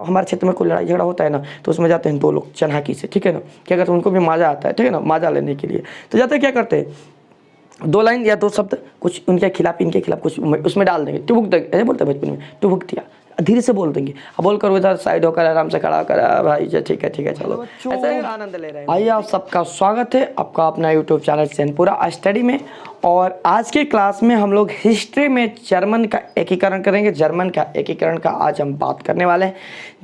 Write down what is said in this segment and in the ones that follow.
हमारे क्षेत्र में कोई लड़ाई झगड़ा होता है ना, तो उसमें जाते हैं 2 लोग चन्हाकी से, ठीक है ना, क्या करते हैं, उनको भी मज़ा आता है, ठीक है ना, मज़ा लेने के लिए। तो जाते क्या करते हैं, 2 लाइन या 2 शब्द कुछ उनके खिलाफ इनके खिलाफ कुछ उसमें डाल देंगे, टुबुक देंगे, ऐसे बोलते हैं बचपन में, टुबुक दिया, धीरे से बोल देंगे। अब बोलकर उधर साइड होकर आराम से खड़ा कर, भाई ठीक है चलो, ऐसे आनंद ले रहे हैं। आइए, आप सबका स्वागत है आपका अपना यूट्यूब चैनल चैनपुरा स्टडी में। और आज के क्लास में हम लोग हिस्ट्री में जर्मन का एकीकरण करेंगे। जर्मन का एकीकरण का आज हम बात करने वाले हैं।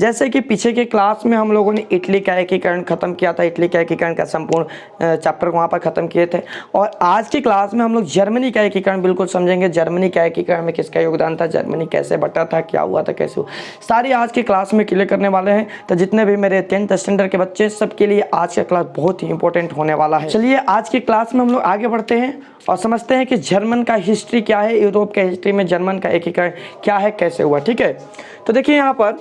जैसे कि पीछे के क्लास में हम लोगों ने इटली का एकीकरण खत्म किया था, इटली का एकीकरण का संपूर्ण चैप्टर वहाँ पर खत्म किए थे। और आज की क्लास में हम लोग जर्मनी का एकीकरण बिल्कुल समझेंगे। जर्मनी का एकीकरण में किसका योगदान था, जर्मनी कैसे बटा था, क्या हुआ था, कैसे हुआ, सारी आज की क्लास में क्लियर करने वाले हैं। तो जितने भी मेरे 10th स्टैंडर्ड के बच्चे, सबके लिए आज का क्लास बहुत ही इंपॉर्टेंट होने वाला है। चलिए आज की क्लास में हम लोग आगे बढ़ते हैं और समझते हैं कि जर्मन का हिस्ट्री क्या है, यूरोप के हिस्ट्री में जर्मन का एकीकरण क्या है, कैसे हुआ। ठीक है, तो देखिए यहाँ पर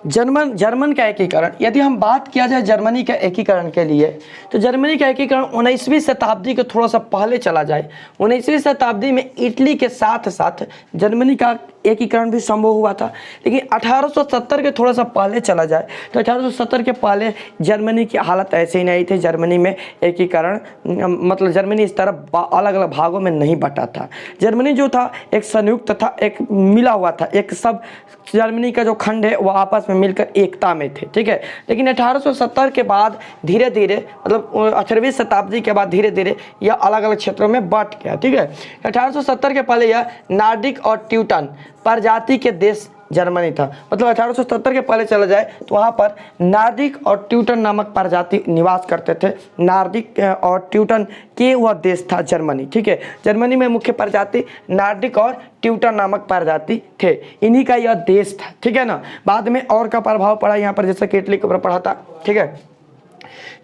जर्मन का एकीकरण, यदि हम बात किया जाए जर्मनी के एकीकरण के लिए, तो जर्मनी का एकीकरण 19वीं शताब्दी के थोड़ा सा पहले चला जाए। 19वीं शताब्दी में इटली के साथ साथ जर्मनी का एकीकरण भी संभव हुआ था। लेकिन 1870 के थोड़ा सा पहले चला जाए तो 1870 के पहले जर्मनी की हालत ऐसे ही नहीं थी। जर्मनी में एकीकरण मतलब जर्मनी इस तरह अलग अलग भागों में नहीं बटा था। जर्मनी जो था एक संयुक्त था, एक मिला हुआ था, एक सब जर्मनी का जो खंड है वह आपस में मिलकर एकता में थे। ठीक है, लेकिन 1870 के बाद धीरे धीरे मतलब 18वीं शताब्दी के बाद धीरे धीरे यह अलग अलग क्षेत्रों में बट गया। ठीक है, 1870 के पहले यह नार्डिक और ट्यूटन प्रजाति के देश जर्मनी था। मतलब 1870 के पहले चला जाए तो वहाँ पर नार्डिक और ट्यूटन नामक प्रजाति निवास करते थे। नार्डिक और ट्यूटन के वह देश था जर्मनी। ठीक है, जर्मनी में मुख्य प्रजाति नार्डिक और ट्यूटन नामक प्रजाति थे, इन्हीं का यह देश था। ठीक है ना, बाद में और का प्रभाव पड़ा यहाँ पर, जैसे कि इटली के ऊपर पड़ा था। ठीक है,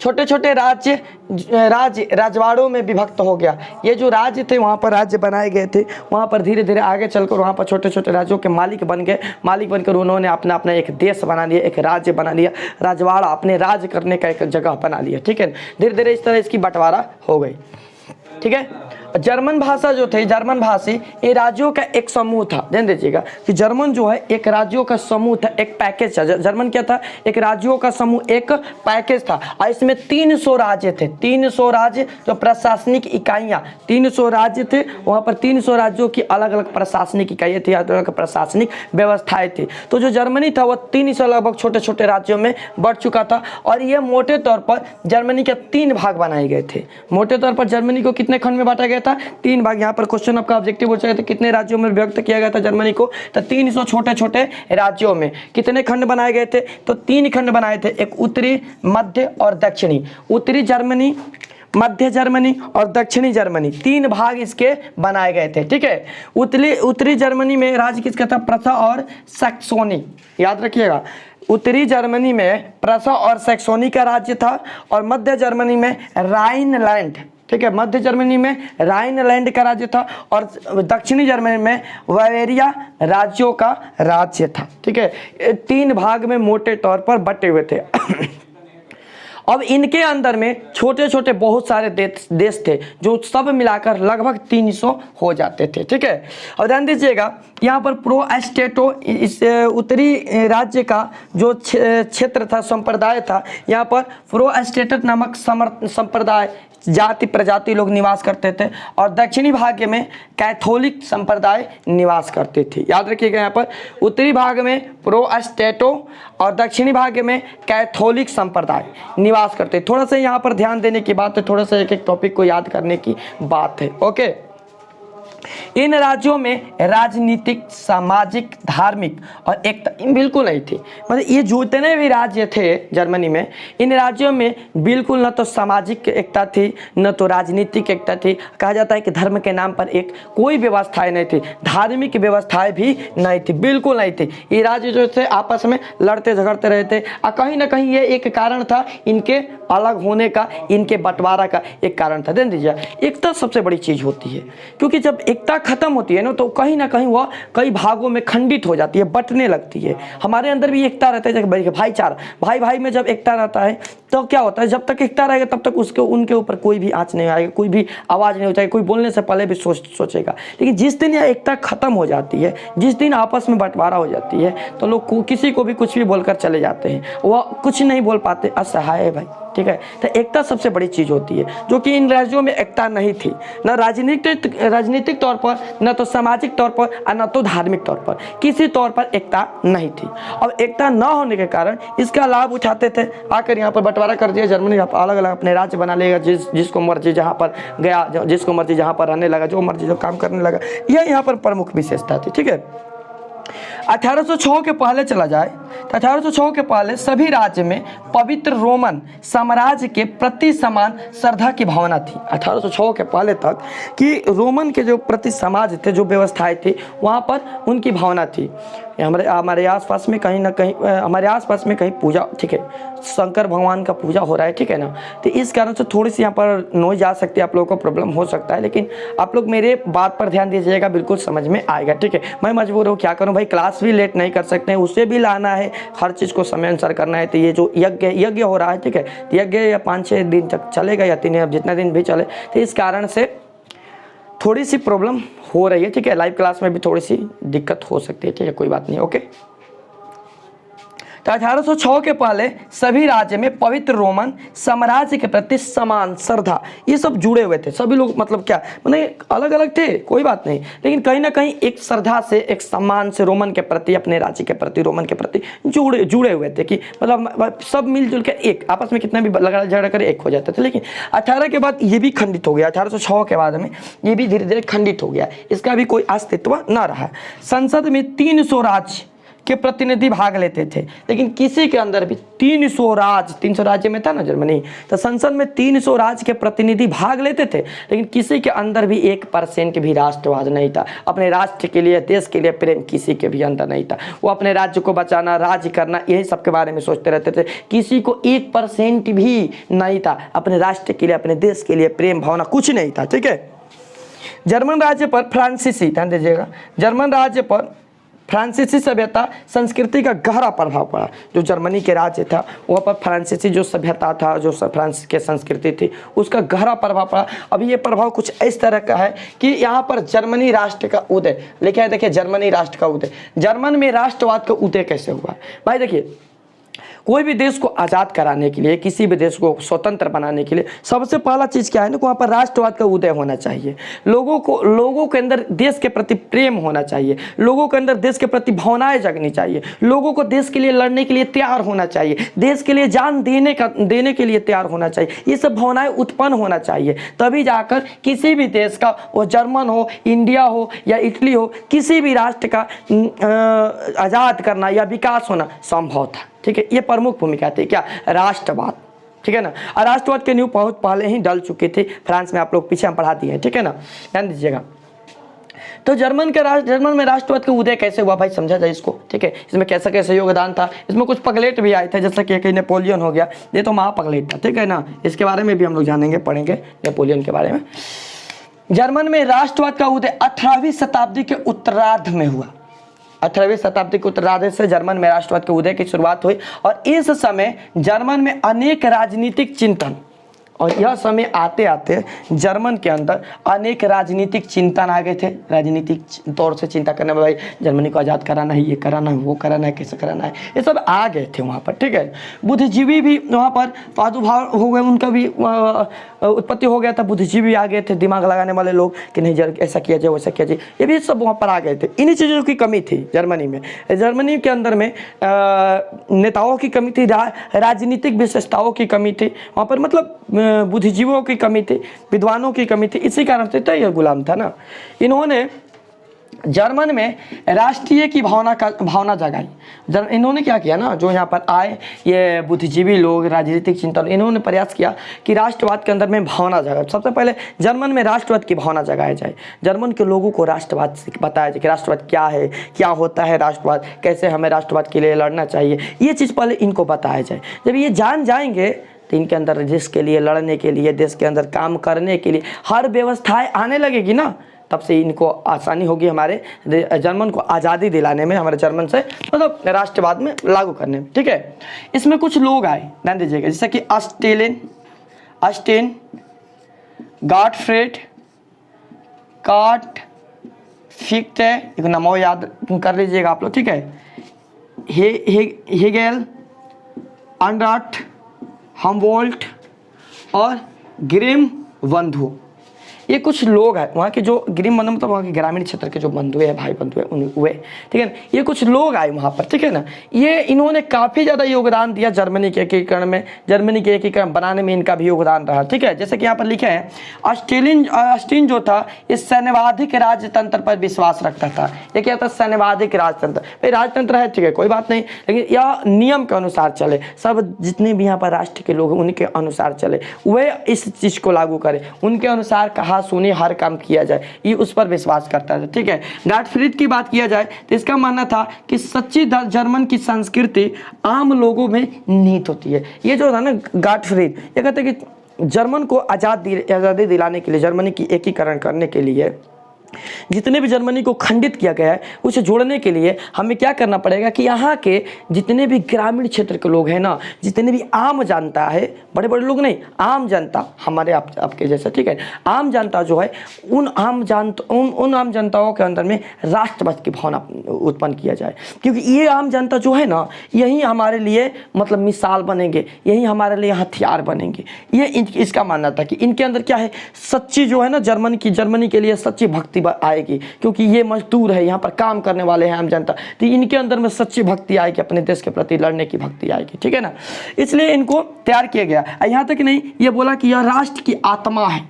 छोटे छोटे राजवाड़ों में विभक्त हो गया। ये जो राज्य थे वहाँ पर राज्य बनाए गए थे, वहाँ पर धीरे धीरे आगे चलकर वहाँ पर छोटे छोटे राज्यों के मालिक बन गए। मालिक बनकर उन्होंने अपना अपना एक देश बना लिया, एक राज्य बना लिया, राजवाड़ा अपने राज्य करने का एक जगह बना लिया। ठीक है, धीरे धीरे इस तरह इसकी बंटवारा हो गई। ठीक है, जर्मन भाषा जो थे, जर्मन भाषी ये राज्यों का एक समूह था। ध्यान दीजिएगा कि जर्मन जो है एक राज्यों का समूह था, एक पैकेज था। जर्मन क्या था, एक राज्यों का समूह, एक पैकेज था। और इसमें 300 राज्य थे, 300 राज्य जो प्रशासनिक इकाइयाँ, 300 राज्य थे। वहाँ पर 300 राज्यों की अलग अलग प्रशासनिक इकाइयाँ थी, अलग अलग प्रशासनिक व्यवस्थाएं थी। तो जो जर्मनी था वह 300 लगभग छोटे छोटे राज्यों में बढ़ चुका था। और यह मोटे तौर पर जर्मनी के 3 भाग बनाए गए थे। मोटे तौर पर जर्मनी को कितने खंड में बांटा गया था, 3 भाग। यहाँ पर क्वेश्चन आपका ऑब्जेक्टिव पूछा गया था कितने राज्यों में विभक्त किया गया था जर्मनी को, तो 300 छोटे छोटे राज्यों में कितने खंड बनाए गए थे, तो 3 खंड बनाए थे, एक उत्तरी, मध्य और दक्षिणी। उत्तरी जर्मनी, मध्य जर्मनी और दक्षिणी जर्मनी, 3 भाग इसके बनाए गए थे। ठीक है, उत्तरी जर्मनी में राज्य किसका था, प्रसा और सैक्सोनी। याद रखिएगा, उत्तरी जर्मनी में प्रसा और सैक्सोनी का राज्य था। और मध्य जर्मनी में राइनलैंड, ठीक है, मध्य जर्मनी में राइनलैंड का राज्य था। और दक्षिणी जर्मनी में बावेरिया राज्यों का राज्य था। ठीक है, 3 भाग में मोटे तौर पर बटे हुए थे। अब इनके अंदर में छोटे छोटे बहुत सारे देश थे जो सब मिलाकर लगभग 300 हो जाते थे। ठीक है, और ध्यान दीजिएगा यहाँ पर प्रो एस्टेटो, इस उत्तरी राज्य का जो क्षेत्र था, संप्रदाय था, यहाँ पर प्रो एस्टेटो नामक संप्रदाय, जाति प्रजाति लोग निवास करते थे। और दक्षिणी भाग में कैथोलिक संप्रदाय निवास करते थे। याद रखिएगा, यहाँ पर उत्तरी भाग में प्रो एस्टेटो और दक्षिणी भाग में कैथोलिक संप्रदाय निवास करते। थोड़ा सा यहाँ पर ध्यान देने की बात है, थोड़ा सा एक एक टॉपिक को याद करने की बात है। ओके, इन राज्यों में राजनीतिक, सामाजिक, धार्मिक और एकता बिल्कुल नहीं थी। मतलब ये जितने भी राज्य थे जर्मनी में, इन राज्यों में बिल्कुल न तो सामाजिक एकता थी, न तो राजनीतिक एकता थी। कहा जाता है कि धर्म के नाम पर एक कोई व्यवस्थाएं नहीं थी, धार्मिक व्यवस्थाएं भी नहीं थी, बिल्कुल नहीं थी। ये राज्य जो थे आपस में लड़ते झगड़ते रहे थे। और कहीं ना कहीं ये एक कारण था इनके अलग होने का, इनके बंटवारा का एक कारण था। ध्यान दीजिए, एकता सबसे बड़ी चीज़ होती है, क्योंकि जब एकता खत्म होती है ना तो कहीं ना कहीं वह कई भागों में खंडित हो जाती है, बंटने लगती है। हमारे अंदर भी एकता रहता है, भाईचारा, भाई भाई में जब एकता रहता है तो क्या होता है, जब तक एकता रहेगा तब तक उसके उनके ऊपर कोई भी आँच नहीं आएगा, कोई भी आवाज़ नहीं उठाएगा, कोई बोलने से पहले भी सोचेगा। लेकिन जिस दिन यह एकता खत्म हो जाती है, जिस दिन आपस में बंटवारा हो जाती है, तो लोग किसी को भी कुछ भी बोलकर चले जाते हैं, वह कुछ नहीं बोल पाते, असहाय है भाई, ठीक है। तो एकता सबसे बड़ी चीज़ होती है, जो कि इन राज्यों में एकता नहीं थी, न राजनीतिक तौर पर, न तो सामाजिक तौर पर और न तो धार्मिक तौर पर, किसी तौर पर एकता नहीं थी। अब एकता न होने के कारण इसका लाभ उठाते थे, आकर यहाँ पर बंटवारा कर दिया, जर्मनी अलग अलग अपने राज्य बना लेगा, जिसको मर्जी जहाँ पर गया, जिसको मर्जी जहाँ पर रहने लगा, जो मर्जी जो काम करने लगा। यह यहाँ पर प्रमुख विशेषता थी, ठीक है। 1806 के पहले चला जाए तो 1806 के पहले सभी राज्य में पवित्र रोमन साम्राज्य के प्रति समान श्रद्धा की भावना थी। 1806 के पहले तक कि रोमन के जो प्रति समाज थे, जो व्यवस्थाएं थी, वहाँ पर उनकी भावना थी। हमारे आसपास में कहीं ना कहीं हमारे आसपास में कहीं पूजा, ठीक है, शंकर भगवान का पूजा हो रहा है, ठीक है ना। तो इस कारण से थोड़ी सी यहाँ पर नॉइज आ सकती है, आप लोगों को प्रॉब्लम हो सकता है, लेकिन आप लोग मेरे बात पर ध्यान दीजिएगा, बिल्कुल समझ में आएगा, ठीक है। मैं मजबूर हूँ, क्या करूँ भाई, क्लास भी लेट नहीं कर सकते हैं, उसे भी लाना है, हर चीज़ को समय अनुसार करना है। तो ये जो यज्ञ हो रहा है, ठीक है, यज्ञ या 5-6 दिन तक चलेगा या 3 जितना दिन भी चले, तो इस कारण से थोड़ी सी प्रॉब्लम हो रही है, ठीक है। लाइव क्लास में भी थोड़ी सी दिक्कत हो सकती है, ठीक है, कोई बात नहीं, ओके। तो 1806 के पहले सभी राज्य में पवित्र रोमन साम्राज्य के प्रति समान श्रद्धा, ये सब जुड़े हुए थे सभी लोग, मतलब क्या, मतलब अलग अलग थे, कोई बात नहीं, लेकिन कहीं ना कहीं एक श्रद्धा से, एक सम्मान से रोमन के प्रति, अपने राज्य के प्रति, रोमन के प्रति जुड़े हुए थे, कि मतलब सब मिलजुल के एक, आपस में कितना भी लड़ा झगड़ा कर एक हो जाते थे। लेकिन 18 के बाद ये भी खंडित हो गया, 1806 के बाद में ये भी धीरे धीरे खंडित हो गया, इसका भी कोई अस्तित्व न रहा। संसद में 300 राज्य के प्रतिनिधि भाग लेते थे, लेकिन किसी के अंदर भी 300 राज्य में था ना जर्मनी, तो संसद में 300 राज्य के प्रतिनिधि भाग लेते थे, लेकिन किसी के अंदर भी 1% भी राष्ट्रवाद नहीं था। अपने राष्ट्र के लिए, देश के लिए प्रेम किसी के भी अंदर नहीं था। वो अपने राज्य को बचाना, राज्य करना, यही सब के बारे में सोचते रहते थे। किसी को 1% भी नहीं था अपने राष्ट्र के लिए, अपने देश के लिए प्रेम भावना कुछ नहीं था, ठीक है। जर्मन राज्य पर फ्रांसीसी, ध्यान दीजिएगा, जर्मन राज्य पर फ्रांसीसी सभ्यता संस्कृति का गहरा प्रभाव पड़ा। जो जर्मनी के राज्य था वहाँ पर फ्रांसीसी जो सभ्यता था, जो फ्रांस के संस्कृति थी, उसका गहरा प्रभाव पड़ा। अभी ये प्रभाव कुछ इस तरह का है कि यहाँ पर जर्मनी राष्ट्र का उदय लिखा है, देखिए जर्मनी राष्ट्र का उदय। जर्मन में राष्ट्रवाद का उदय कैसे हुआ भाई, देखिए कोई भी देश को आज़ाद कराने के लिए, किसी भी देश को स्वतंत्र बनाने के लिए सबसे पहला चीज़ क्या है ना, वहाँ पर राष्ट्रवाद का उदय होना चाहिए। लोगों के अंदर देश के प्रति प्रेम होना चाहिए, लोगों के अंदर देश के प्रति भावनाएं जगनी चाहिए, लोगों को देश के लिए लड़ने के लिए तैयार होना चाहिए, देश के लिए जान देने के लिए तैयार होना चाहिए। ये सब भावनाएं उत्पन्न होना चाहिए, तभी जाकर किसी भी देश का, वो जर्मन हो, इंडिया हो या इटली हो, किसी भी राष्ट्र का आज़ाद करना या विकास होना संभव था, ठीक है। ये प्रमुख भूमिका थी क्या, राष्ट्रवाद, ठीक है ना। और राष्ट्रवाद के नींव बहुत पहले ही डल चुके थे फ्रांस में, आप लोग पीछे हम पढ़ा दिए हैं, ठीक है ना, ध्यान दीजिएगा। तो जर्मन में राष्ट्रवाद का उदय कैसे हुआ भाई, समझा जाए इसको, ठीक है। इसमें कैसा कैसे योगदान था, इसमें कुछ पगलेट भी आए थे, जैसा कि नेपोलियन हो गया, ये तो महापगलेट था, ठीक है ना। इसके बारे में भी हम लोग जानेंगे, पढ़ेंगे नेपोलियन के बारे में। जर्मन में राष्ट्रवाद का उदय 18वीं शताब्दी के उत्तरार्ध में हुआ। 18वीं शताब्दी के उत्तरार्ध से जर्मन में राष्ट्रवाद के उदय की शुरुआत हुई, और इस समय जर्मन में अनेक राजनीतिक चिंतन, और यह समय आते आते जर्मन के अंदर अनेक राजनीतिक चिंतन आ गए थे। राजनीतिक तौर से चिंता करने में, भाई जर्मनी को आज़ाद कराना है, ये कराना है, वो कराना है, कैसे कराना है, ये सब आ गए थे वहाँ पर, ठीक है। बुद्धिजीवी भी वहाँ पर प्रादुर्भाव हो गए, उनका भी उत्पत्ति हो गया था। बुद्धिजीवी आ गए थे, दिमाग लगाने वाले लोग कि नहीं ऐसा किया जाए, वैसा किया जाए, ये भी सब वहाँ पर आ गए थे। इन्हीं चीज़ों की कमी थी जर्मनी में। जर्मनी के अंदर में नेताओं की कमी थी, राजनीतिक विशेषताओं की कमी थी वहाँ पर, मतलब बुद्धिजीवियों की कमी थी, विद्वानों की कमी थी। इसी कारण से तो यह गुलाम था ना। इन्होंने जर्मन में राष्ट्रीय की भावना जगाई। इन्होंने क्या किया ना, जो यहाँ पर आए ये बुद्धिजीवी लोग, राजनीतिक चिंतन, इन्होंने प्रयास किया कि राष्ट्रवाद के अंदर में भावना जगाए। सबसे पहले जर्मन में राष्ट्रवाद की भावना जगाया जाए, जर्मन के लोगों को राष्ट्रवाद बताया जाए कि राष्ट्रवाद क्या है, क्या होता है राष्ट्रवाद, कैसे हमें राष्ट्रवाद के लिए लड़ना चाहिए, ये चीज़ पहले इनको बताया जाए। जब ये जान जाएंगे तो इनके अंदर देश के लिए लड़ने के लिए, देश के अंदर काम करने के लिए हर व्यवस्थाएं आने लगेगी ना, तब से इनको आसानी होगी हमारे जर्मन को आज़ादी दिलाने में, हमारे जर्मन से मतलब राष्ट्रवाद में लागू करने में। ठीक है, इसमें कुछ लोग आए, ध्यान दीजिएगा, जैसे कि अस्टेन, गाटफ्रेड, काट फिक्ट है, एक नाम और याद कर लीजिएगा आप लोग। ठीक है, हेगेल, अंडराट, हमवोल्ट और ग्रिम बंधु, ये कुछ लोग हैं वहाँ के, जो ग्रिम बंधु मतलब वहाँ के ग्रामीण क्षेत्र के जो बंधु है, भाई बंधु है, वे, ठीक है ना, ये कुछ लोग आए वहाँ पर। ठीक है ना, ये इन्होंने काफ़ी ज़्यादा योगदान दिया जर्मनी के एकीकरण में, जर्मनी के एकीकरण बनाने में इनका भी योगदान रहा। ठीक है, जैसे कि यहाँ पर लिखे हैं, अस्टीन जो था इस सैन्यवादिक राजतंत्र पर विश्वास रखता था। ये क्या था, सैन्यवादिक राजतंत्र, भाई राजतंत्र है, ठीक है, कोई बात नहीं, लेकिन यह नियम के अनुसार चले, सब जितने भी यहाँ पर राष्ट्र के लोग हैं उनके अनुसार चले, वे इस चीज़ को लागू करें, उनके अनुसार कहा सुनी हर काम किया जाए, ये उस पर विश्वास करता था। ठीक है, गाटफ्रीड की बात किया जाए तो इसका मानना था कि सच्ची जर्मन की संस्कृति आम लोगों में निहित होती है। ये जो था ना गाटफ्रीड, ये कहते हैं कि जर्मन को आज़ादी दिलाने के लिए, जर्मनी की एकीकरण करने के लिए, जितने भी जर्मनी को खंडित किया गया है उसे जोड़ने के लिए हमें क्या करना पड़ेगा कि यहाँ के जितने भी ग्रामीण क्षेत्र के लोग हैं ना, जितने भी आम जनता है, बड़े बड़े लोग नहीं, आम जनता, हमारे आपके जैसे, ठीक है, आम जनता जो है, उन आम जनताओं के अंदर में राष्ट्रवाद की भावना उत्पन्न किया जाए, क्योंकि ये आम जनता जो है ना, यही हमारे लिए मतलब मिसाल बनेंगे, यही हमारे लिए हथियार बनेंगे। ये इसका मानना था कि इनके अंदर क्या है, सच्ची जो है ना जर्मनी के लिए सच्ची भक्ति आएगी, क्योंकि ये मजदूर है, यहाँ पर काम करने वाले हैं आम जनता, तो इनके अंदर में सच्ची भक्ति आएगी, अपने देश के प्रति लड़ने की भक्ति आएगी। ठीक है ना, इसलिए इनको तैयार किया गया। यहाँ तक नहीं, ये बोला कि यह राष्ट्र की आत्मा है,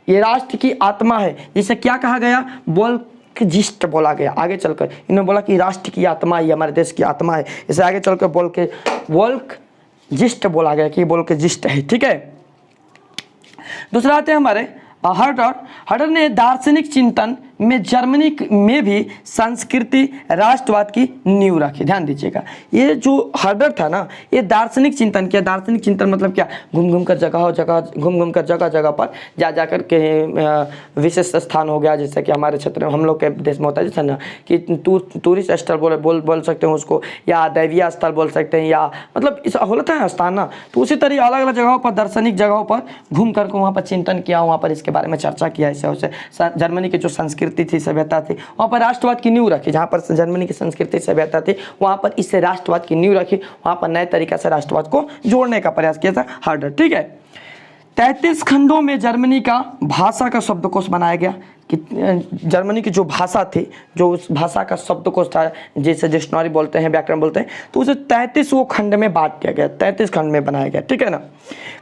ये राष्ट्र की आत्मा है, जिसे क्या कहा गया, वोल्कजिस्ट बोला गया। आगे चलकर इन्होंने बोला कि राष्ट्र की आत्मा ही हमारे देश की आत्मा है, इसे आगे चलकर वोल्कजिस्ट बोला गया कि वोल्कजिस्ट है। ठीक है, दूसरा आते हैं हमारे हर्डर ने दार्शनिक चिंतन में जर्मनी में भी संस्कृति राष्ट्रवाद की नींव रखी। ध्यान दीजिएगा, ये जो हर्डर था ना, ये दार्शनिक चिंतन किया। दार्शनिक चिंतन मतलब क्या, घूम कर जगह पर जा कर के विशेष स्थान हो गया, जैसे कि हमारे क्षेत्र में, हम लोग के देश में होता है जैसे ना कि टूरिस्ट स्थल बोल सकते हैं उसको, या दैवीय स्थल बोल सकते हैं, या मतलब इस होता है स्थान ना, तो उसी तरह अलग अलग जगहों पर, दार्शनिक जगहों पर घूम करके वहाँ पर चिंतन किया, वहाँ पर इसके बारे में चर्चा किया। ऐसे जर्मनी की जो संस्कृति थी, सभ्यता थी, वहाँ पर राष्ट्रवाद की नींव रखी। जहाँ पर जर्मनी की संस्कृति सभ्यता थी, वहाँ पर इससे राष्ट्रवाद की नींव रखी, वहाँ पर नए तरीके से राष्ट्रवाद को जोड़ने का प्रयास किया था हर्डर। ठीक है, 33 खंडों में जर्मनी का भाषा का शब्दकोश बनाया गया कि जर्मनी की जो भाषा थी, जो उस भाषा का शब्दकोश था, जैसे डिक्शनरी बोलते हैं, व्याकरण बोलते हैं, तो उसे 33 खंड में बांट दिया गया, 33 खंड में बनाया गया। ठीक है ना,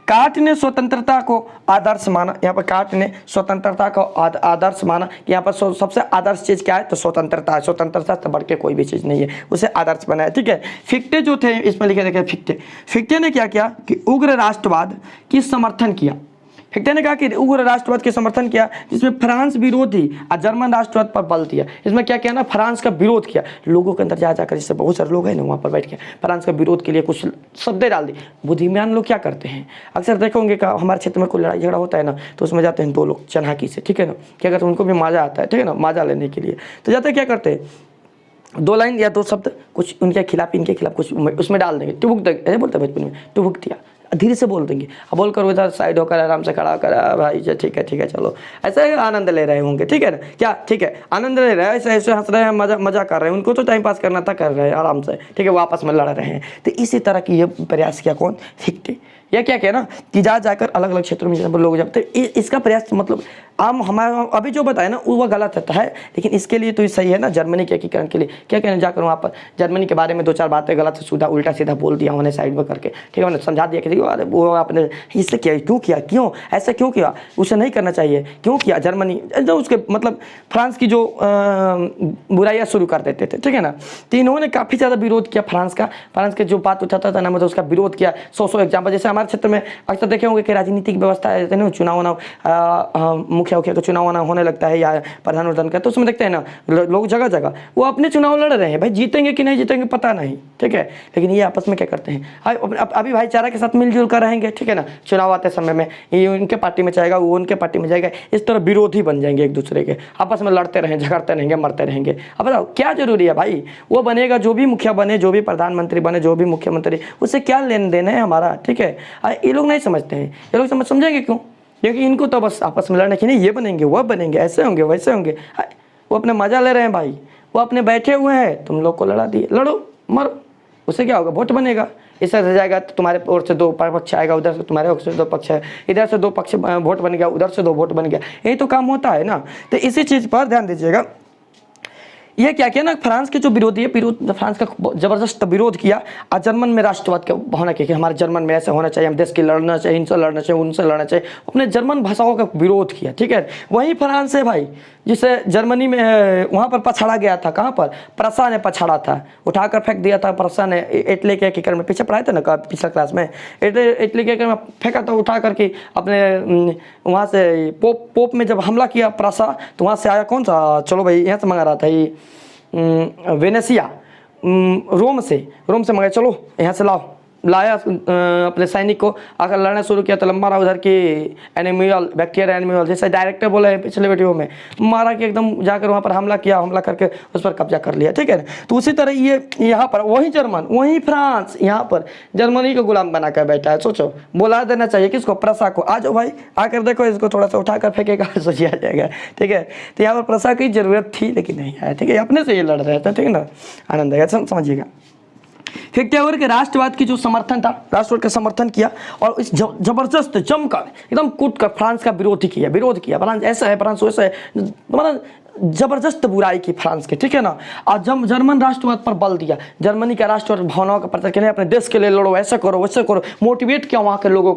काट ने स्वतंत्रता को आदर्श माना। यहाँ पर काट ने स्वतंत्रता को आदर्श माना कि यहाँ पर सबसे आदर्श चीज़ क्या है, तो स्वतंत्रता है, स्वतंत्रता से बढ़ के कोई भी चीज़ नहीं है, उसे आदर्श बनाया। ठीक है, फिक्टे जो थे, इसमें लिखे देखे फिक्टे ने क्या किया कि उग्र राष्ट्रवाद की समर्थन किया। फिक्टे ने कहा कि उग्र राष्ट्रवाद के समर्थन किया, जिसमें फ्रांस विरोधी और जर्मन राष्ट्रवाद पर बल दिया। इसमें क्या किया ना, फ्रांस का विरोध किया, लोगों के अंदर जा जाकर, जैसे बहुत सारे लोग हैं ना वहाँ पर बैठ के फ्रांस का विरोध के लिए कुछ शब्द डाल दी। बुद्धिमान लोग क्या करते हैं, अक्सर देखोगे कि हमारे क्षेत्र में कोई लड़ाई झगड़ा होता है ना, तो उसमें जाते हैं 2 लोग चन्हाकी से, ठीक है ना, क्या करते हैं, उनको भी मजा आता है, ठीक है ना, मजा लेने के लिए तो जाते हैं, क्या करते हैं, 2 लाइन या 2 शब्द कुछ उनके खिलाफ, इनके खिलाफ कुछ उसमें डाल देंगे, टुभुक देंगे, ऐसे बोलते हैं बचपन में, टुभुक दिया, धीरे से बोल देंगे, अब बोलकर उधर साइड होकर आराम से खड़ा कर, भाई ठीक है चलो, ऐसे आनंद ले रहे होंगे। ठीक है ना, क्या ठीक है, आनंद ले रहे हैं, ऐसे हंस रहे हैं, मजा कर रहे हैं, उनको तो टाइम पास करना था, कर रहे हैं आराम से, ठीक है, वापस में लड़ रहे हैं। तो इसी तरह की ये प्रयास किया कौन, फिक्टे। यह क्या किया ना कि जाकर अलग अलग क्षेत्रों में लोग जाते, इसका प्रयास मतलब आम हमारा अभी जो बताया ना वो गलत रहता है, लेकिन इसके लिए तो ये सही है ना, जर्मनी के एकीकरण के लिए क्या कहना, जाकर वहाँ पर जर्मनी के बारे में 2-4 बातें गलत सीधा उल्टा सीधा बोल दिया उन्हें साइड में करके, ठीक है, उन्हें समझा दिया कि वो आपने इससे किया, क्यों ऐसा क्यों किया, उसे नहीं करना चाहिए, क्यों किया, जर्मनी जो उसके मतलब फ्रांस की जो बुराइयाँ शुरू कर देते थे। ठीक है ना, तो इन्होंने काफ़ी ज़्यादा विरोध किया फ्रांस के जो बात उठाता था ना, मतलब उसका विरोध किया। 100 एग्जाम्पल, जैसे हमारे क्षेत्र में अक्सर देखे होंगे कि राजनीतिक व्यवस्था है ना, चुनाव मुखिया उखिया का चुनाव होने लगता है या प्रधान का, तो उसमें देखते हैं ना लोग जगह जगह वो अपने चुनाव लड़ रहे हैं, भाई जीतेंगे कि नहीं जीतेंगे पता नहीं, ठीक है, लेकिन ये आपस में क्या करते हैं, अभी भाईचारा के साथ मिलजुल कर रहेंगे, ठीक है ना, चुनाव आते समय में ये उनके पार्टी में जाएगा, वो उनके पार्टी में जाएगा, इस तरह विरोधी बन जाएंगे एक दूसरे के, आपस में लड़ते रहेंगे, झगड़ते रहेंगे, मरते रहेंगे। अब बताओ क्या जरूरी है भाई, वो बनेगा जो भी मुखिया बने, जो भी प्रधानमंत्री बने, जो भी मुख्यमंत्री, उससे क्या लेन देन है हमारा, ठीक है। ये लोग नहीं समझते हैं, ये लोग समझेंगे क्यों, क्योंकि इनको तो बस आपस में लड़ने की नहीं, ये बनेंगे वह बनेंगे, ऐसे होंगे वैसे होंगे, वो अपने मजा ले रहे हैं भाई, वो अपने बैठे हुए हैं, तुम लोग को लड़ा दिए, लड़ो मरो, उससे क्या होगा, वोट बनेगा, इधर से जाएगा तो तुम्हारे ओर से 2 पक्ष आएगा, उधर से तुम्हारे ओर से 2 पक्ष है, इधर से 2 पक्ष वोट बन गया, उधर से 2 वोट बन गया, यही तो काम होता है ना। तो इसी चीज़ पर ध्यान दीजिएगा। ये क्या किया ना, फ्रांस के जो विरोधी है, फ्रांस का जबरदस्त विरोध किया, और जर्मन में राष्ट्रवाद का होना कि हमारे जर्मन में ऐसा होना चाहिए, हम देश के लड़ना चाहिए, इनसे लड़ना चाहिए, उनसे लड़ना चाहिए, अपने जर्मन भाषाओं का विरोध किया, ठीक है। वही फ्रांस है भाई जिसे जर्मनी में वहाँ पर पछाड़ा गया था, कहाँ पर, प्रसा ने पछाड़ा था, उठाकर फेंक दिया था प्रसा ने, इटली के एकड़ में, पीछे पढ़ाए थे ना पिछला क्लास में, इटली के एकड़ में फेंका था उठा करके, अपने वहाँ से पोप में जब हमला किया प्रसा, तो वहाँ से आया कौन सा, चलो भाई यहाँ से मंगा रहा था ये वेनेसिया, रोम से मंगाया, चलो यहाँ से लाया अपने सैनिक को, आकर लड़ना शुरू किया, तो लंबा रहा उधर की एनिमल, बैक्टीरिया एनिमल, जैसे डायरेक्टर बोले पिछले वीडियो में, मारा कि एकदम जाकर वहाँ पर हमला किया, हमला करके उस पर कब्जा कर लिया, ठीक है। तो उसी तरह ये यहाँ पर वही जर्मन, वही फ्रांस यहाँ पर जर्मनी को गुलाम बना कर बैठा है। सोचो, बोला देना चाहिए किसको, प्रसा को, आ जाओ भाई आकर देखो, इसको थोड़ा सा उठाकर फेंकेगा, सोचिए आ जाएगा, ठीक है। तो यहाँ पर प्रसा की जरूरत थी लेकिन नहीं आया, ठीक है, अपने से ये लड़ रहे थे, ठीक है ना, आनंद आएगा, समझिएगा। फिर क्या हुआ कि राष्ट्रवाद की जो समर्थन था, राष्ट्रवाद का समर्थन किया, और इस जबरदस्त जमकर एकदम कूट कर फ्रांस का विरोध किया, फ्रांस ऐसा है, फ्रांस वैसा है, मतलब जबरदस्त बुराई की फ्रांस के, ठीक है ना। और जब जर्मन राष्ट्रवाद पर बल दिया, जर्मनी का राष्ट्रवाद भावनाओं का प्रचार किया, अपने देश के लिए लड़ो, ऐसा करो वैसे करो, मोटिवेट किया वहाँ के लोगों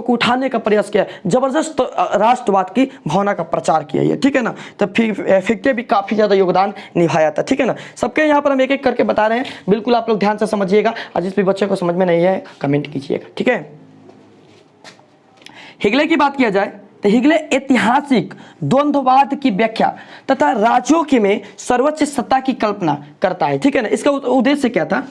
को उठाने का प्रयास किया, जबरदस्त राष्ट्रवाद की भावना का प्रचार किया ये, ठीक है ना। तो फिक्टे भी काफ़ी ज़्यादा योगदान निभाया था, ठीक है ना। सबके यहाँ पर हम एक एक करके बता रहे हैं, बिल्कुल आप लोग ध्यान से समझिएगा, और जिस भी बच्चे को समझ में नहीं है कमेंट कीजिएगा, ठीक है। हिगले की बात किया जाए तो हिगले ऐतिहासिक द्वंद्ववाद की व्याख्या तथा राज्यों के में सर्वोच्च सत्ता की कल्पना करता है, ठीक है ना। इसका उद्देश्य क्या था,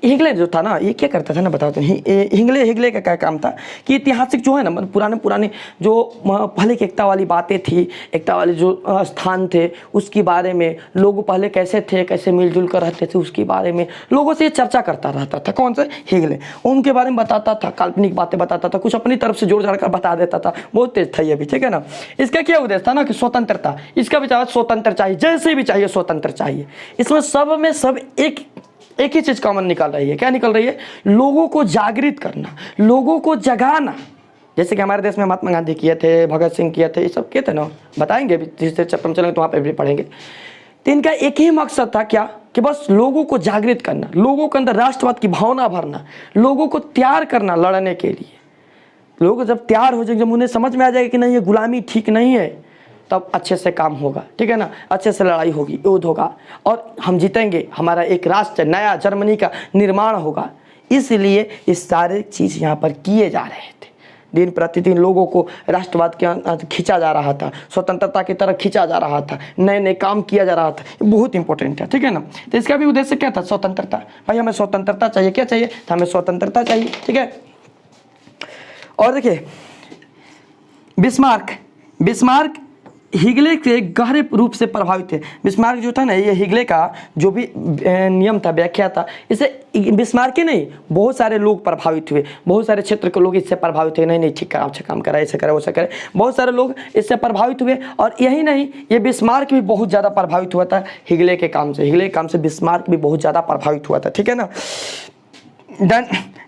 हिगले जो था ना, ये क्या करता था ना, बताओ तो, हिगले का क्या काम था कि ऐतिहासिक जो है ना, मतलब पुराने जो पहले की एकता वाली बातें थी, एकता वाले जो स्थान थे, उसके बारे में लोग पहले कैसे थे, कैसे मिलजुल कर रहते थे, उसके बारे में लोगों से चर्चा करता रहता था। कौन से, हिगले, उनके बारे में बताता था, काल्पनिक बातें बताता था, कुछ अपनी तरफ से जोड़ जाड़ कर बता देता था, बहुत तेज था ये भी, ठीक है ना। इसका क्या उद्देश्य था ना कि स्वतंत्रता, इसका भी चाहिए स्वतंत्र चाहिए, जैसे भी चाहिए स्वतंत्र चाहिए। इसमें सब में सब एक ही चीज कॉमन निकल रही है, क्या निकल रही है, लोगों को जागृत करना, लोगों को जगाना, जैसे कि हमारे देश में महात्मा गांधी किए थे, भगत सिंह किए थे, ये सब किए थे ना, बताएंगे भी, जिससे चैप्टर में चलेंगे तो वहाँ पर भी पढ़ेंगे। तो इनका एक ही मकसद था क्या, कि बस लोगों को जागृत करना, लोगों के अंदर राष्ट्रवाद की भावना भरना, लोगों को तैयार करना लड़ने के लिए। लोग जब तैयार हो जाएंगे, जब उन्हें समझ में आ जाएगा कि नहीं ये गुलामी ठीक नहीं है, तब अच्छे से काम होगा, ठीक है ना, अच्छे से लड़ाई होगी, युद्ध होगा, और हम जीतेंगे, हमारा एक राष्ट्र नया जर्मनी का निर्माण होगा। इसलिए ये सारे चीज़ यहाँ पर किए जा रहे थे, दिन प्रतिदिन लोगों को राष्ट्रवाद के खींचा जा रहा था, स्वतंत्रता की तरफ खींचा जा रहा था, नए नए काम किया जा रहा था, ये बहुत इंपॉर्टेंट है, ठीक है ना। तो इसका भी उद्देश्य क्या था, स्वतंत्रता, भाई हमें स्वतंत्रता चाहिए, क्या चाहिए, तो हमें स्वतंत्रता चाहिए, ठीक है। और देखिए बिस्मार्क हिगले के गहरे रूप से प्रभावित थे। बिस्मार्क जो था ना, ये हिगले का जो भी नियम था, व्याख्या था, इसे बिस्मार्क ही नहीं, बहुत सारे लोग प्रभावित हुए, बहुत सारे क्षेत्र के लोग इससे प्रभावित हुए, नहीं ठीक करा, अच्छा काम करा, ऐसे करा वैसे करे, बहुत सारे लोग इससे प्रभावित हुए। और यही नहीं, ये बिस्मार्क भी बहुत ज़्यादा प्रभावित हुआ था हिगले के काम से, हिगले के काम से बिस्मार्क भी बहुत ज़्यादा प्रभावित हुआ था, ठीक है ना।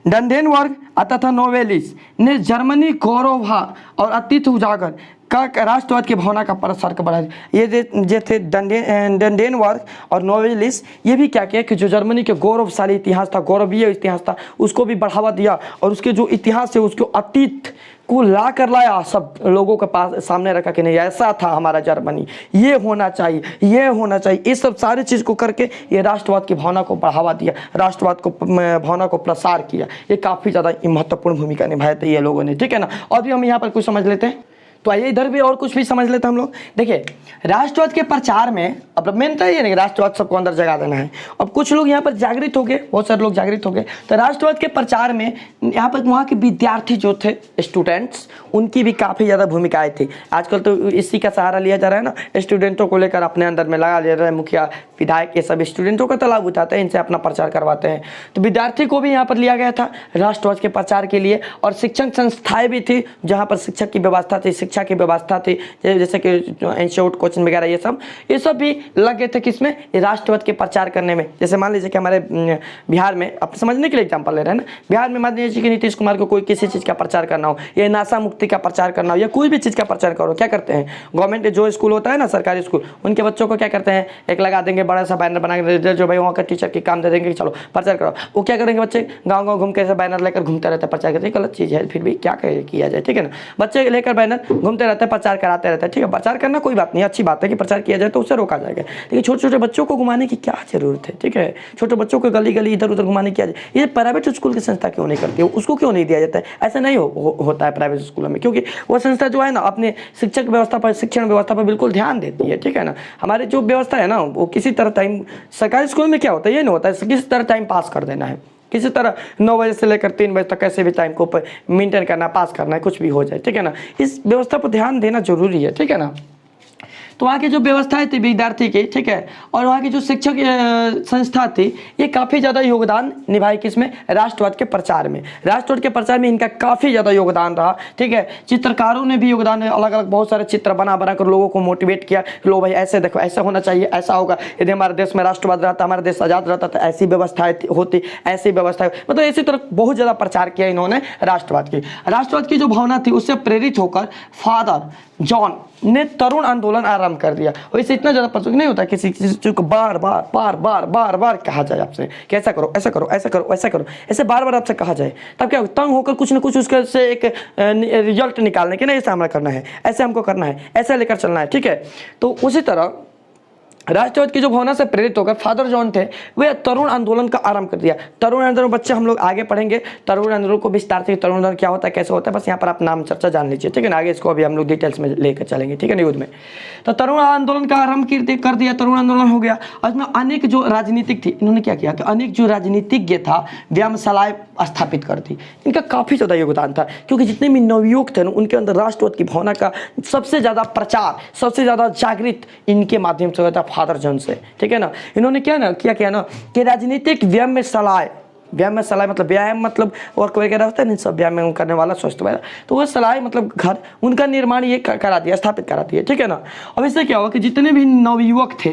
डंडेनवर्ग तथा नोवेलिस ने जर्मनी गौरव और अतीत उजागर का राष्ट्रवाद की भावना का प्रसार का बढ़ा। ये जो थे डंडेनवर्ग और नोवेलिस, ये भी क्या किया कि जो जर्मनी के गौरवशाली इतिहास था, गौरवीय इतिहास था, उसको भी बढ़ावा दिया, और उसके जो इतिहास है उसको अतीत को ला कर लाया, सब लोगों के पास सामने रखा कि नहीं ऐसा था हमारा जर्मनी, ये होना चाहिए, ये होना चाहिए, ये सब सारी चीज़ को करके ये राष्ट्रवाद की भावना को बढ़ावा दिया, राष्ट्रवाद को भावना को प्रसार किया। ये काफ़ी ज़्यादा महत्वपूर्ण भूमिका निभाई थी ये लोगों ने, ठीक है ना। और भी हम यहाँ पर कुछ समझ लेते हैं। तो आइए इधर भी और कुछ भी समझ लेते हैं हम लोग। देखिए राष्ट्रवाद के प्रचार में, अब मेन तो ये नहीं राष्ट्रवाद सबको अंदर जगा देना है। अब कुछ लोग यहाँ पर जागृत हो गए, बहुत सारे लोग जागृत हो गए, तो राष्ट्रवाद के प्रचार में यहाँ पर वहाँ के विद्यार्थी जो थे, स्टूडेंट्स, उनकी भी काफ़ी ज़्यादा भूमिकाएं थी। आजकल तो इसी का सहारा लिया जा रहा है ना, स्टूडेंटों को लेकर अपने अंदर में लगा लिया रहा है, मुखिया विधायक ये सब स्टूडेंटों का तालाब उठाते हैं, इनसे अपना प्रचार करवाते हैं। तो विद्यार्थी को भी यहाँ पर लिया गया था राष्ट्रवाद के प्रचार के लिए। और शिक्षण संस्थाएं भी थी जहाँ पर शिक्षक की व्यवस्था थी, शिक्षा की व्यवस्था थी, जैसे कि इंस्टीट्यूट, कोचिंग वगैरह, ये सब भी लगे थे किसमें, राष्ट्रवाद के प्रचार करने में। जैसे मान लीजिए कि हमारे बिहार में, अब समझने के लिए एग्जाम्पल ले रहे हैं ना, बिहार में मान लीजिए कि नीतीश कुमार को कोई किसी चीज़ का प्रचार करना हो, या नाशा मुक्ति का प्रचार करना हो, या कोई भी चीज़ का प्रचार करो, क्या करते हैं गवर्नमेंट जो स्कूल होता है ना, सरकारी स्कूल, उनके बच्चों को क्या करते हैं, एक लगा देंगे बड़ा सा बैनर बना के, जो भाई वहाँ का टीचर की काम दे देंगे कि चलो प्रचार करो। वो क्या करेंगे, बच्चे गाँव गाँव घूम के ऐसे बैनर लेकर घूमते रहते हैं, प्रचार करते हैं। गलत चीज़ है, फिर भी क्या किया जाए, ठीक है ना। बच्चे लेकर बैनर घूमते रहते हैं, प्रचार कराते रहते हैं, ठीक है। प्रचार करना कोई बात नहीं, अच्छी बात है कि प्रचार किया जाए, तो उससे रोका जाएगा। लेकिन छोटे छोटे बच्चों को घुमाने की क्या जरूरत है, ठीक है। छोटे बच्चों को गली गली इधर उधर घुमाने की, ये प्राइवेट स्कूल की संस्था क्यों नहीं करती है, उसको क्यों नहीं दिया जाता है। ऐसा नहीं होता है प्राइवेट स्कूलों में, क्योंकि वो संस्था जो है ना अपने शिक्षक व्यवस्था पर, शिक्षण व्यवस्था पर बिल्कुल ध्यान देती है, ठीक है ना। हमारी जो व्यवस्था है ना, वो किसी तरह टाइम, सरकारी स्कूल में क्या होता है, ये नहीं होता है किसी तरह टाइम पास कर देना है, किसी तरह 9 बजे से लेकर 3 बजे तक कैसे भी टाइम को मेंटेन करना, पास करना है, कुछ भी हो जाए, ठीक है ना। इस व्यवस्था पर ध्यान देना जरूरी है, ठीक है ना। तो वहाँ की जो व्यवस्थाएं थी विद्यार्थी की, ठीक है, और वहाँ की जो शिक्षक संस्था थी, ये काफ़ी ज़्यादा योगदान निभाई किसमें, राष्ट्रवाद के प्रचार में। राष्ट्रवाद के प्रचार में इनका काफ़ी ज़्यादा योगदान रहा, ठीक है। चित्रकारों ने भी योगदान, अलग अलग बहुत सारे चित्र बना कर लोगों को मोटिवेट किया, लो भाई ऐसे देखो, ऐसा होना चाहिए, ऐसा होगा, यदि हमारे देश में राष्ट्रवाद रहता, हमारा देश आज़ाद रहता, तो ऐसी व्यवस्थाएं होती, ऐसी व्यवस्था, मतलब इसी तरह बहुत ज़्यादा प्रचार किया इन्होंने राष्ट्रवाद की जो भावना थी, उससे प्रेरित होकर फादर जॉन ने तरुण आंदोलन आरंभ कर दिया। और इससे इतना ज़्यादा प्रचलित नहीं होता किसी चीज़ को बार बार कहा जाए आपसे कि ऐसा करो, ऐसा करो, ऐसा करो, ऐसा करो, ऐसे बार बार आपसे कहा जाए, तब क्या तंग होकर कुछ ना कुछ उसके से एक रिजल्ट निकालने के, नहीं ऐसा हमें करना है, ऐसे हमको करना है, ऐसा लेकर चलना है, ठीक है। तो उसी तरह राष्ट्रवाद की जो भावना से प्रेरित होकर फादर जॉन थे, वे तरुण आंदोलन का आरंभ कर दिया। तरुण आंदोलन बच्चे हम लोग आगे पढ़ेंगे, तरुण आंदोलन को विस्तार से, तरुण आंदोलन क्या होता है, कैसे होता है, बस यहाँ पर आप नाम चर्चा जान लीजिए, ठीक है ना। आगे इसको अभी हम लोग डिटेल्स में लेकर चलेंगे, ठीक है ना, युद्ध में। तो तरुण आंदोलन का आरंभ कर दिया, तरुण आंदोलन हो गया। और इसमें अनेक जो राजनीतिक थी, इन्होंने क्या किया कि अनेक जो राजनीतिज्ञ था, व्यायामशालाएं स्थापित कर दी। इनका काफ़ी ज़्यादा योगदान था, क्योंकि जितने भी नवयुवक थे ना, उनके अंदर राष्ट्रवाद की भावना का सबसे ज़्यादा प्रचार, सबसे ज़्यादा जागृत इनके माध्यम से होता फादर जॉन से, ठीक है ना। इन्होंने क्या किया ना कि राजनीतिक व्यायामशालाएं मतलब व्यायाम मतलब वर्क वगैरह होता है ना, सब व्यायाम करने वाला, स्वस्थ वगैरह, तो वो सलाह मतलब घर, उनका निर्माण ये करा दिया, स्थापित करा दिया, ठीक है ना। अब इससे क्या हुआ कि जितने भी नवयुवक थे,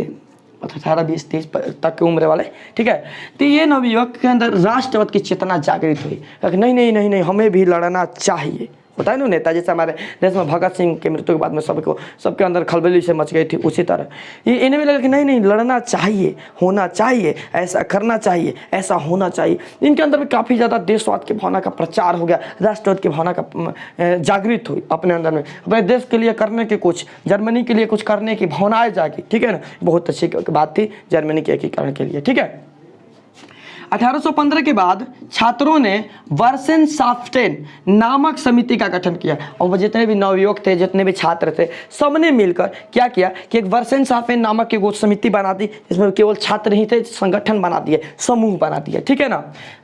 18-20-30 तक की उम्र वाले, ठीक है, तो ये नवयुवक के अंदर राष्ट्रवाद की चेतना जागृत हुई कि नहीं, हमें भी लड़ना चाहिए। होता है ना नेता, जैसे हमारे देश में भगत सिंह की मृत्यु के बाद में सबके अंदर खलबली से मच गई थी, उसी तरह ये इन्हें भी लगा कि नहीं लड़ना चाहिए, होना चाहिए, ऐसा करना चाहिए, ऐसा होना चाहिए। इनके अंदर भी काफ़ी ज़्यादा देशवाद की भावना का प्रचार हो गया, राष्ट्रवाद की भावना का जागृत हुई अपने अंदर में, अपने देश के लिए करने की, कुछ जर्मनी के लिए कुछ करने की भावनाएं जागी, ठीक है ना। बहुत अच्छी बात थी जर्मनी के एकीकरण के लिए, ठीक है। 1815 के बाद छात्रों ने वर्सेनशाफ्टेन नामक समिति का गठन किया, और वो जितने भी नवयुवक थे, जितने भी छात्र थे, सबने मिलकर क्या किया कि एक वर्सेनशाफ्टेन नामक एक समिति बना दी, जिसमें केवल छात्र ही थे, संगठन बना दिए, समूह बना दिया, ठीक है ना,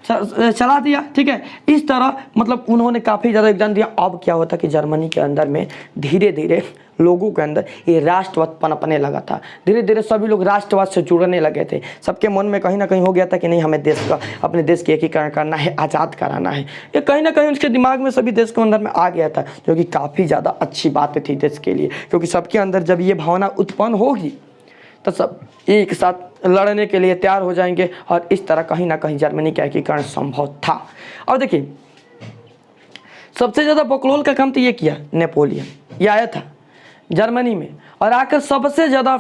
चला दिया, ठीक है। इस तरह मतलब उन्होंने काफ़ी ज़्यादा योगदान दिया। अब क्या होता कि जर्मनी के अंदर में धीरे धीरे लोगों के अंदर ये राष्ट्रवाद पनपने लगा था, धीरे धीरे सभी लोग राष्ट्रवाद से जुड़ने लगे थे। सबके मन में कहीं ना कहीं हो गया था कि नहीं, हमें देश का, अपने देश की एकीकरण करना है, आज़ाद कराना है। ये कहीं ना कहीं उनके दिमाग में सभी देश के अंदर में आ गया था, जो कि काफ़ी ज़्यादा अच्छी बात थी देश के लिए, क्योंकि सबके अंदर जब ये भावना उत्पन्न होगी तो सब एक साथ लड़ने के लिए तैयार हो जाएंगे, और इस तरह कहीं ना कहीं जर्मनी का एकीकरण संभव था। और देखिए सबसे ज़्यादा बकलोल का काम तो ये किया नेपोलियन, ये आया था जर्मनी में, और आकर सबसे ज़्यादा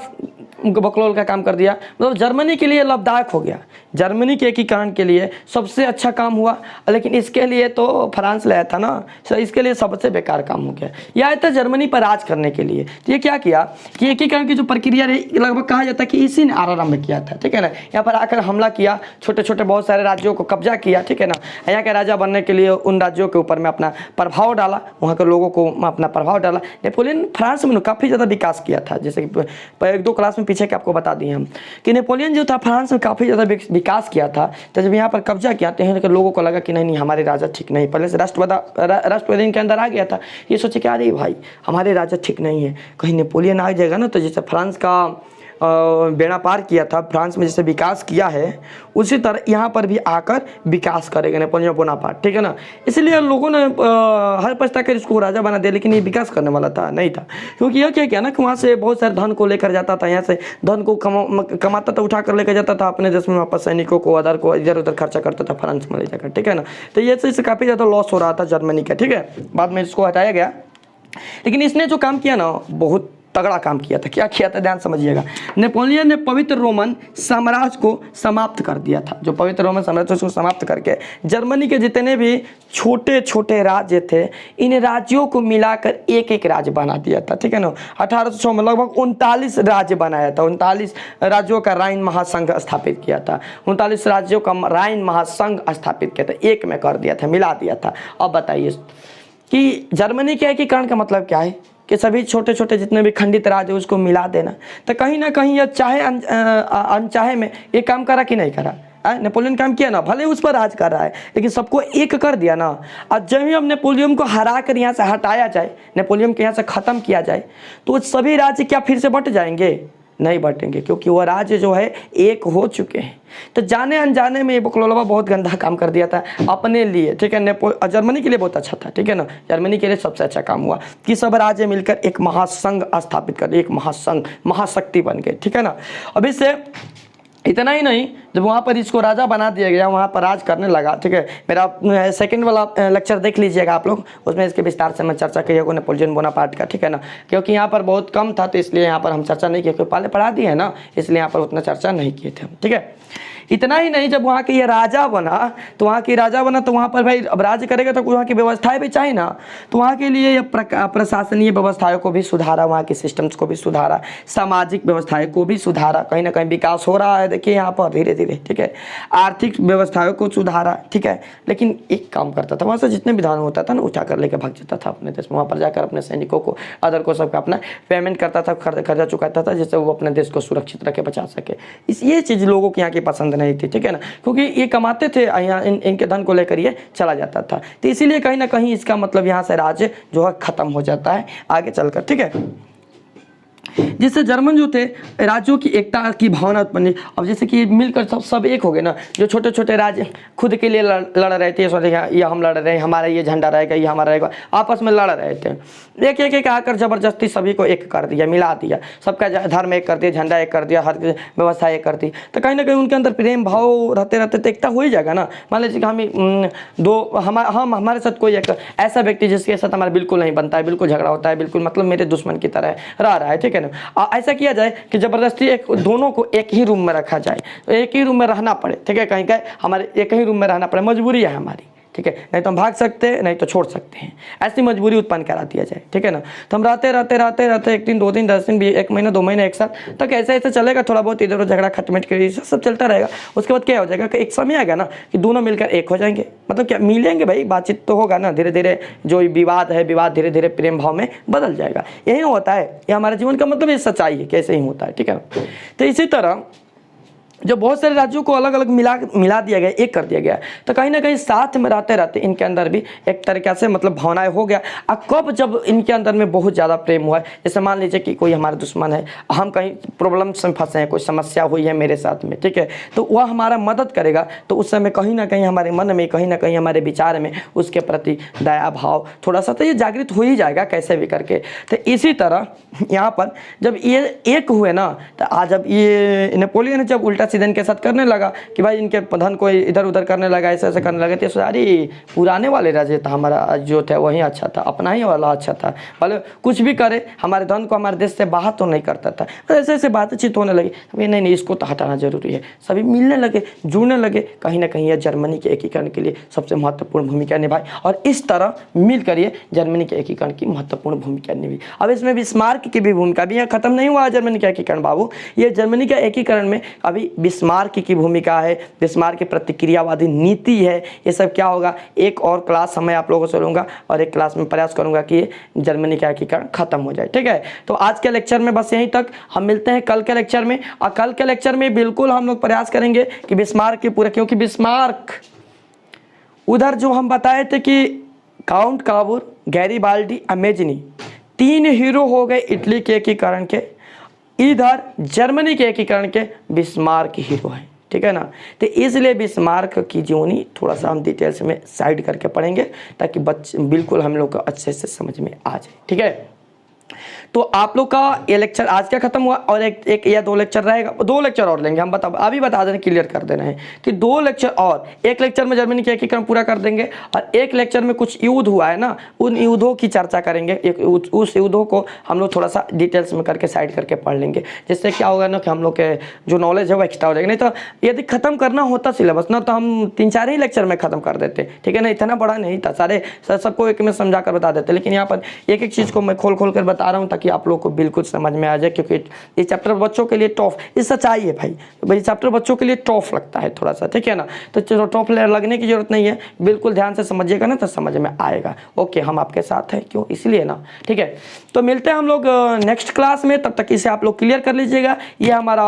बकलोल का काम कर दिया, मतलब जर्मनी के लिए लाभदायक हो गया। जर्मनी के एकीकरण के लिए सबसे अच्छा काम हुआ, लेकिन इसके लिए तो फ्रांस लाया था ना, सो इसके लिए सबसे बेकार काम हो गया। यह आया था जर्मनी पर राज करने के लिए। तो ये क्या किया कि एकीकरण की जो प्रक्रिया रही लगभग कहा जाता है कि इसी ने आरंभ किया था, ठीक है ना। यहाँ पर आकर हमला किया, छोटे छोटे बहुत सारे राज्यों को कब्जा किया, ठीक है ना। यहाँ के राजा बनने के लिए उन राज्यों के ऊपर में अपना प्रभाव डाला, वहाँ के लोगों को अपना प्रभाव डाला। नेपोलियन फ्रांस में काफ़ी ज़्यादा विकास किया था, जैसे कि 1-2 क्लास में पीछे के आपको बता दिए हम कि नेपोलियन जो था फ्रांस में काफ़ी ज़्यादा विकास किया था। तो जब यहाँ पर कब्जा किया तो यहाँ के लोगों को लगा कि नहीं हमारे राजा ठीक नहीं, पहले से राष्ट्रवादी इनके अंदर आ गया था। ये सोचे कि अरे भाई हमारे राजा ठीक नहीं है, कहीं नेपोलियन आ जाएगा ना। तो जैसे फ्रांस का बेड़ा पार किया था, फ्रांस में जैसे विकास किया है उसी तरह यहाँ पर भी आकर विकास करेगा नेपोलियन बोनापार्ट, ठीक है ना। इसलिए लोगों ने हर पछता कर इसको राजा बना दिया, लेकिन ये विकास करने वाला था नहीं था। क्योंकि यह क्या किया ना कि वहाँ से बहुत सारे धन को लेकर जाता था, यहाँ से धन को कमाता था, उठा कर लेकर जाता था अपने देश में वापस, सैनिकों को अदर को इधर उधर खर्चा करता था फ्रांस में ले जाकर, ठीक है ना। तो ये इससे काफ़ी ज़्यादा लॉस हो रहा था जर्मनी का, ठीक है। बाद में इसको हटाया गया, लेकिन इसने जो काम किया ना बहुत तगड़ा काम किया था। क्या किया था ध्यान समझिएगा। नेपोलियन ने पवित्र रोमन साम्राज्य को समाप्त कर दिया था। जो पवित्र रोमन साम्राज्य को समाप्त करके जर्मनी के जितने भी छोटे छोटे राज्य थे, इन राज्यों को मिलाकर एक एक राज्य बना दिया था, ठीक है ना। 1806 में लगभग 39 राज्य बनाया था, 39 राज्यों का राइन महासंघ स्थापित किया था, 39 राज्यों का राइन महासंघ स्थापित किया था, एक में कर दिया था, मिला दिया था। अब बताइए कि जर्मनी के एकीकरण का मतलब क्या है कि सभी छोटे छोटे जितने भी खंडित राज्य उसको मिला देना। तो कहीं ना कहीं यह चाहे अनचाहे में ये काम करा कि नहीं करा। नेपोलियन काम किया ना, भले उस पर राज कर रहा है लेकिन सबको एक कर दिया ना। और जब भी हम नेपोलियन को हरा कर यहाँ से हटाया जाए, नेपोलियन को यहाँ से ख़त्म किया जाए, तो सभी राज्य क्या फिर से बट जाएंगे? नहीं बटेंगे, क्योंकि वह राज्य जो है एक हो चुके हैं। तो जाने अनजाने में ये बकलोलवा बहुत गंदा काम कर दिया था अपने लिए, ठीक है। जर्मनी के लिए बहुत अच्छा था, ठीक है ना। जर्मनी के लिए सबसे अच्छा काम हुआ कि सब राज्य मिलकर एक महासंघ स्थापित कर दिए, एक महासंघ, महाशक्ति बन गए, ठीक है ना। अब इससे इतना ही नहीं, जब वहाँ पर इसको राजा बना दिया गया, वहाँ पर राज करने लगा, ठीक है। मेरा सेकंड वाला लेक्चर देख लीजिएगा आप लोग, उसमें इसके विस्तार से मैं चर्चा की है नेपोलियन बोनापार्ट का, ठीक है ना। क्योंकि यहाँ पर बहुत कम था तो इसलिए यहाँ पर हम चर्चा नहीं किए, पहले पढ़ा दिए है ना, इसलिए यहाँ पर उतना चर्चा नहीं किए थे हम, ठीक है। इतना ही नहीं, जब वहाँ के ये राजा बना तो वहाँ पर भाई अब राज्य करेगा तो वहाँ की व्यवस्थाएं भी चाहिए ना। तो वहाँ के लिए ये प्रशासनीय व्यवस्थाओं को भी सुधारा, वहाँ के सिस्टम्स को भी सुधारा, सामाजिक व्यवस्थाएं को भी सुधारा। कहीं ना कहीं विकास हो रहा है, देखिए यहाँ पर धीरे धीरे, ठीक है। आर्थिक व्यवस्थाओं को सुधारा, ठीक है। लेकिन एक काम करता था, वहाँ से जितने भी धन होता था ना उठा कर लेकर भाग जाता था अपने देश में, वहाँ पर जाकर अपने सैनिकों को अदर को सबका अपना पेमेंट करता था, कर्जा चुकाता था, जिससे वो अपने देश को सुरक्षित रखे, बचा सके। ये चीज़ लोगों के यहाँ की पसंद नहीं थी, ठीक है ना। क्योंकि ये कमाते थे यहाँ, इनके धन को लेकर ये चला जाता था। तो इसीलिए कहीं ना कहीं इसका मतलब यहाँ से राज्य जो है खत्म हो जाता है आगे चलकर, ठीक है। जिससे जर्मन जो थे राज्यों की एकता की भावना उत्पन्न। अब जैसे कि मिलकर सब एक हो गए ना, जो छोटे छोटे राज्य खुद के लिए लड़ रहे थे, सोचे ये हम लड़ रहे हैं, हमारा ये झंडा रहेगा, ये हमारा रहेगा, आपस में लड़ रहे थे। एक एक आकर जबरदस्ती सभी को एक कर दिया, मिला दिया, सबका धर्म एक कर दिया, झंडा एक कर दिया, हर व्यवस्था एक कर दी। तो कहीं ना कहीं उनके अंदर प्रेम भाव रहते रहते तो एकता हो ही जाएगा ना। मान लीजिए कि हमारे साथ कोई एक ऐसा व्यक्ति जिसके साथ हमारा बिल्कुल नहीं बनता है, बिल्कुल झगड़ा होता है, बिल्कुल मतलब मेरे दुश्मन की तरह रह रहा है, ठीक है ना। ऐसा किया जाए कि जबरदस्ती दोनों को एक ही रूम में रखा जाए, तो एक ही रूम में रहना पड़े, ठीक है। कहीं हमारे एक ही रूम में रहना पड़े, मजबूरी है हमारी, ठीक है। नहीं तो हम भाग सकते हैं, नहीं तो छोड़ सकते हैं, ऐसी मजबूरी उत्पन्न करा दिया जाए, ठीक है ना। तो हम रहते 1 दिन 2 दिन 10 दिन 1 महीना 2 महीने 1 साल तक ऐसे चलेगा। थोड़ा बहुत इधर उधर झगड़ा खटमेट के सब चलता रहेगा। उसके बाद क्या हो जाएगा कि एक समय आएगा ना कि दोनों मिलकर एक हो जाएंगे। मतलब क्या मिलेंगे भाई, बातचीत तो होगा ना, धीरे धीरे जो विवाद है, विवाद धीरे धीरे प्रेम भाव में बदल जाएगा। यही होता है, ये हमारे जीवन का मतलब ये सच्चाई है, कैसे ही होता है, ठीक है। तो इसी तरह जब बहुत सारे राज्यों को अलग अलग मिला दिया गया, एक कर दिया गया, तो कहीं ना कहीं साथ में रहते रहते इनके अंदर भी एक तरीक़ा से मतलब भावनाएं हो गया। और कब जब इनके अंदर में बहुत ज़्यादा प्रेम हुआ, जैसे मान लीजिए कि कोई हमारा दुश्मन है, हम कहीं प्रॉब्लम में फंसे हैं, कोई समस्या हुई है मेरे साथ में, ठीक है, तो वह हमारा मदद करेगा। तो उस समय कहीं ना कहीं हमारे मन में, कहीं ना कहीं हमारे विचार में उसके प्रति दया भाव थोड़ा सा तो ये जागृत हो ही जाएगा कैसे भी करके। तो इसी तरह यहाँ पर जब ये एक हुए ना, तो आज जब ये नेपोलियन जब उल्टा सीधे इनके साथ करने लगा कि भाई इनके धन को इधर उधर करने लगा, ऐसे ऐसे करने लगे। तो सारी पुराने वाले राजे था, हमारा जो था वही अच्छा था, अपना ही वाला अच्छा था, भले कुछ भी करे हमारे धन को हमारे देश से बाहर तो नहीं करता था। ऐसे ऐसे बातचीत होने लगी, अभी नहीं इसको तो हटाना जरूरी है। सभी मिलने लगे, जुड़ने लगे, कहीं ना कहीं यह जर्मनी के एकीकरण के लिए सबसे महत्वपूर्ण भूमिका निभाई और इस तरह मिलकर ये जर्मनी के एकीकरण की महत्वपूर्ण भूमिका निभाई। अब इसमें बिस्मार्क की भी भूमिका भी, यहाँ खत्म नहीं हुआ जर्मनी का एकीकरण बाबू, ये जर्मनी के एकीकरण में अभी बिस्मार्क की भूमिका है, बिस्मार्क की प्रतिक्रियावादी नीति है। ये सब क्या होगा, एक और क्लास मैं आप लोगों से लूँगा और एक क्लास में प्रयास करूँगा कि जर्मनी का एकीकरण खत्म हो जाए। ठीक है, तो आज के लेक्चर में बस यहीं तक, हम मिलते हैं कल के लेक्चर में। और कल के लेक्चर में बिल्कुल हम लोग प्रयास करेंगे कि बिस्मार्क के पूरे, क्योंकि बिस्मार्क उधर जो हम बताए थे कि काउंट काबूर, गैरीबाल्डी, अमेजनी 3 हीरो हो गए इटली के एकीकरण के, इधर जर्मनी के एकीकरण के बिस्मार्क हीरो है। ठीक है ना, तो इसलिए बिस्मार्क की जीवनी थोड़ा सा हम डिटेल्स में साइड करके पढ़ेंगे ताकि बिल्कुल हम लोग को अच्छे से समझ में आ जाए। ठीक है, तो आप लोग का ये लेक्चर आज का खत्म हुआ और एक या 2 लेक्चर रहेगा, 2 लेक्चर और लेंगे हम, अभी बता देना, क्लियर कर देना है कि 2 लेक्चर और, एक लेक्चर में जर्मनी के एकीकरण पूरा कर देंगे और एक लेक्चर में कुछ युद्ध हुआ है ना, उन युद्धों की चर्चा करेंगे। उस युद्धों को हम लोग थोड़ा सा डिटेल्स में करके साइड करके पढ़ लेंगे, जिससे क्या होगा ना कि हम लोग के जो नॉलेज है वो एक्स्ट्रा हो जाएगा। नहीं तो यदि खत्म करना होता सिलेबस ना तो हम 3-4 ही लेक्चर में खत्म कर देते। ठीक है ना, इतना बड़ा नहीं था, सारे सबको एक में समझा कर बता देते, लेकिन यहाँ पर एक एक चीज़ को मैं खोल खोल कर बता रहा हूँ ताकि आप लोग को बिल्कुल समझ में आ जाए, क्योंकि ये चैप्टर बच्चों के लिए टॉफ, ये सच्चाई है भाई चैप्टर बच्चों के लिए टॉफ लगता है थोड़ा सा। ठीक है ना, तो चलो टॉफ लगने की जरूरत नहीं है, बिल्कुल ध्यान से समझिएगा ना तो समझ में आएगा। ओके, हम आपके साथ हैं, क्यों, इसलिए ना। ठीक है, तो मिलते हैं हम लोग नेक्स्ट क्लास में, तब तक इसे आप लोग क्लियर कर लीजिएगा। ये हमारा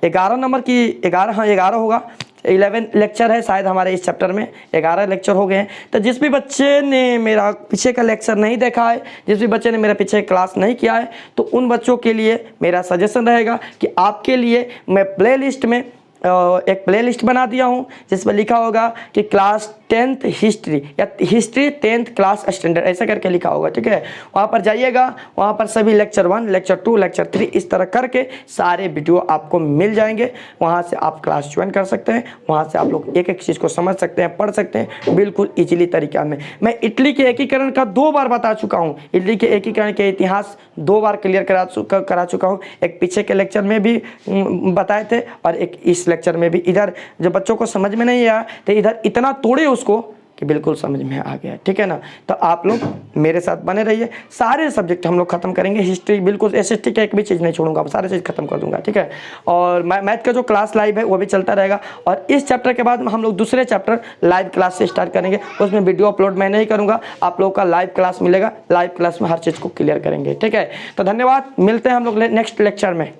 11 नंबर की 11 होगा, 11 लेक्चर है शायद हमारे इस चैप्टर में, 11 लेक्चर हो गए हैं। तो जिस भी बच्चे ने मेरा पीछे का लेक्चर नहीं देखा है, जिस भी बच्चे ने मेरा पीछे क्लास नहीं किया है, तो उन बच्चों के लिए मेरा सजेशन रहेगा कि आपके लिए मैं प्लेलिस्ट में एक प्लेलिस्ट बना दिया हूँ जिसमें लिखा होगा कि क्लास 10th हिस्ट्री या हिस्ट्री 10th क्लास स्टैंडर्ड, ऐसा करके लिखा होगा। ठीक है, वहाँ पर जाइएगा, वहाँ पर सभी लेक्चर 1, लेक्चर 2, लेक्चर 3 इस तरह करके सारे वीडियो आपको मिल जाएंगे। वहाँ से आप क्लास ज्वाइन कर सकते हैं, वहाँ से आप लोग एक एक चीज़ को समझ सकते हैं, पढ़ सकते हैं बिल्कुल ईजिली तरीका में। मैं इटली के एकीकरण का 2 बार बता चुका हूँ, इटली के एकीकरण के इतिहास 2 बार क्लियर करा चुका हूँ। एक पीछे के लेक्चर में भी बताए थे और एक इस लेक्चर में भी। इधर जब बच्चों को समझ में नहीं आया तो इधर इतना तोड़े उसको कि बिल्कुल समझ में आ गया। ठीक है ना, तो आप लोग मेरे साथ बने रहिए, सारे सब्जेक्ट हम लोग खत्म करेंगे। हिस्ट्री बिल्कुल SST का एक भी चीज़ नहीं छोड़ूंगा, सारे चीज़ खत्म कर दूंगा। ठीक है, और मैथ का जो क्लास लाइव है वो भी चलता रहेगा, और इस चैप्टर के बाद हम लोग दूसरे चैप्टर लाइव क्लास से स्टार्ट करेंगे। उसमें वीडियो अपलोड मैं नहीं करूँगा, आप लोग का लाइव क्लास मिलेगा, लाइव क्लास में हर चीज़ को क्लियर करेंगे। ठीक है, तो धन्यवाद, मिलते हैं हम लोग नेक्स्ट लेक्चर में।